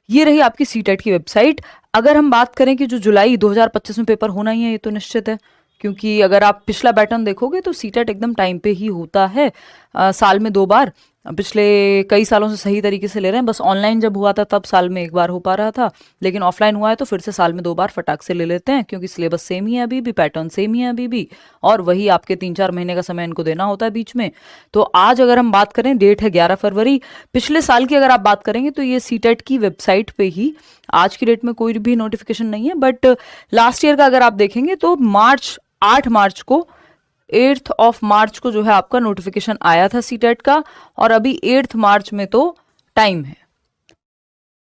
ये रही आपकी सीटेट की वेबसाइट। अगर हम बात करें कि जो जुलाई 2025 में पेपर होना ही है, ये तो निश्चित है, क्योंकि अगर आप पिछला पैटर्न देखोगे तो सीटेट एकदम टाइम पे ही होता है, साल में 2 बार। पिछले कई सालों से सही तरीके से ले रहे हैं, बस ऑनलाइन जब हुआ था तब साल में 1 बार हो पा रहा था, लेकिन ऑफलाइन हुआ है तो फिर से साल में 2 बार फटाक से ले लेते हैं, क्योंकि सिलेबस सेम ही है अभी भी, पैटर्न सेम ही है अभी भी, और वही आपके 3-4 महीने का समय इनको देना होता है बीच में। तो आज अगर हम बात करें, डेट है 11 फरवरी। पिछले साल की अगर आप बात करेंगे तो ये सीटेट की वेबसाइट पे ही आज की डेट में कोई भी नोटिफिकेशन नहीं है, बट लास्ट ईयर का अगर आप देखेंगे तो 8 मार्च को, 8 मार्च को जो है आपका नोटिफिकेशन आया था सीटेट का, और अभी 8 मार्च में तो टाइम है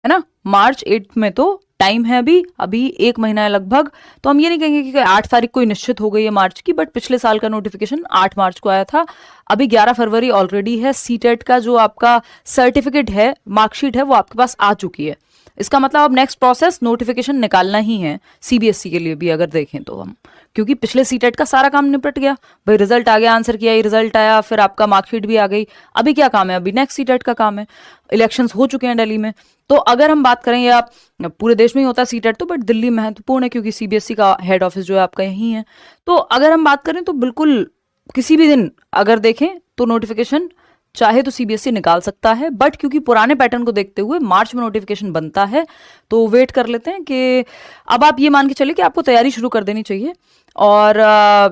ना, मार्च 8 में तो टाइम है, अभी 1 महीना है लगभग। तो हम ये नहीं कहेंगे कि 8 तारीख को ही निश्चित हो गई है मार्च की, बट पिछले साल का नोटिफिकेशन 8 मार्च को आया था, अभी 11 फरवरी ऑलरेडी है। सीटेट का जो आपका सर्टिफिकेट है, मार्कशीट है, वो आपके पास आ चुकी है। इसका मतलब अब नेक्स्ट प्रोसेस नोटिफिकेशन निकालना ही है सीबीएसई के लिए भी, अगर देखें तो हम, क्योंकि पिछले सीटेट का सारा काम निपट गया भाई, रिजल्ट आ गया, आंसर किया, रिजल्ट आया, फिर आपका मार्कशीट भी आ गई। अभी क्या काम है, अभी नेक्स्ट सीटेट का काम है। इलेक्शंस हो चुके हैं दिल्ली में, तो अगर हम बात करें, या पूरे देश में ही होता है सीटेट तो, बट दिल्ली महत्वपूर्ण है क्योंकि सीबीएसई का हेड ऑफिस जो है आपका यहीं है। तो अगर हम बात करें तो बिल्कुल किसी भी दिन अगर देखें तो नोटिफिकेशन चाहे तो सीबीएसई निकाल सकता है, बट क्योंकि पुराने पैटर्न को देखते हुए मार्च में नोटिफिकेशन बनता है, तो वेट कर लेते हैं कि अब आप ये मान के चलिए कि आपको तैयारी शुरू कर देनी चाहिए। और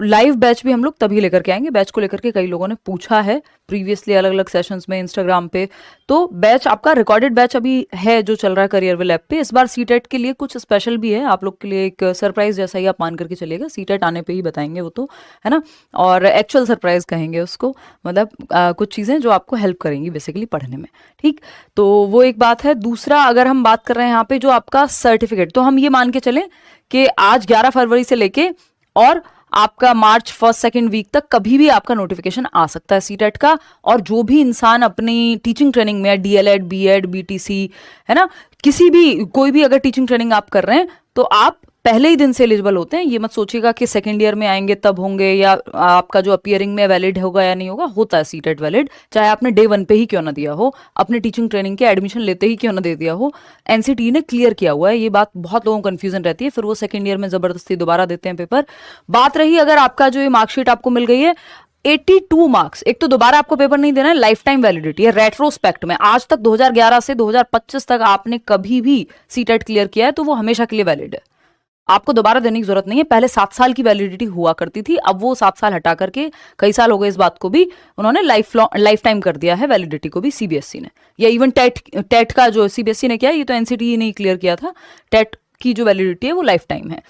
लाइव बैच भी हम लोग तभी लेकर के आएंगे। बैच को लेकर के कई लोगों ने पूछा है प्रीवियसली अलग अलग सेशंस में इंस्टाग्राम पे, तो बैच आपका रिकॉर्डेड बैच अभी है जो चल रहा है करियरविल ऐप पे। इस बार सीटेट के लिए कुछ स्पेशल भी है आप लोग के लिए, एक सरप्राइज जैसा ही आप मान करके चलिएगा, सीटेट आने पे ही बताएंगे वो तो, है ना, और एक्चुअल सरप्राइज कहेंगे उसको, मतलब कुछ चीज़ें जो आपको हेल्प करेंगी बेसिकली पढ़ने में, ठीक। तो वो एक बात है। दूसरा, अगर हम बात कर रहे हैं यहाँ पे जो आपका सर्टिफिकेट, तो हम ये मान के चलें कि आज 11 फरवरी से लेके और आपका मार्च 1st-2nd वीक तक कभी भी आपका नोटिफिकेशन आ सकता है सीटेट का। और जो भी इंसान अपनी टीचिंग ट्रेनिंग में, डीएलएड, बीएड, बीटीसी, है ना, किसी भी, कोई भी अगर टीचिंग ट्रेनिंग आप कर रहे हैं तो आप पहले ही दिन से एलिजिबल होते हैं। ये मत सोचिएगा कि सेकेंड ईयर में आएंगे तब होंगे, या आपका जो अपियरिंग में वैलिड होगा या नहीं होगा, होता है सीटेट वैलिड, चाहे आपने डे 1 पे ही क्यों ना दिया हो, अपने टीचिंग ट्रेनिंग के एडमिशन लेते ही क्यों ना दे दिया हो, एनसीटी ने क्लियर किया हुआ है। ये बात बहुत लोगों को कंफ्यूजन रहती है, फिर वो सेकेंड ईयर में जबरदस्ती दोबारा देते हैं पेपर। बात रही अगर आपका जो ये मार्कशीट आपको मिल गई है 82 मार्क्स, एक तो दोबारा आपको पेपर नहीं देना है, लाइफ टाइम वैलिडिटी है रेट्रोस्पेक्ट में। आज तक 2011 से 2025 तक आपने कभी भी सीटेट क्लियर किया है तो वो हमेशा के लिए वैलिड है, आपको दोबारा देने की जरूरत नहीं है। पहले 7 साल की वैलिडिटी हुआ करती थी, अब वो 7 साल हटा करके, कई साल हो गए इस बात को भी, उन्होंने लाइफ टाइम कर दिया है वैलिडिटी को भी सीबीएसई ने। या इवन टेट का जो सीबीएसई ने किया, ये तो एनसीटी ने क्लियर किया था, टेट की जो वैलिडिटी है वो लाइफ टाइम है।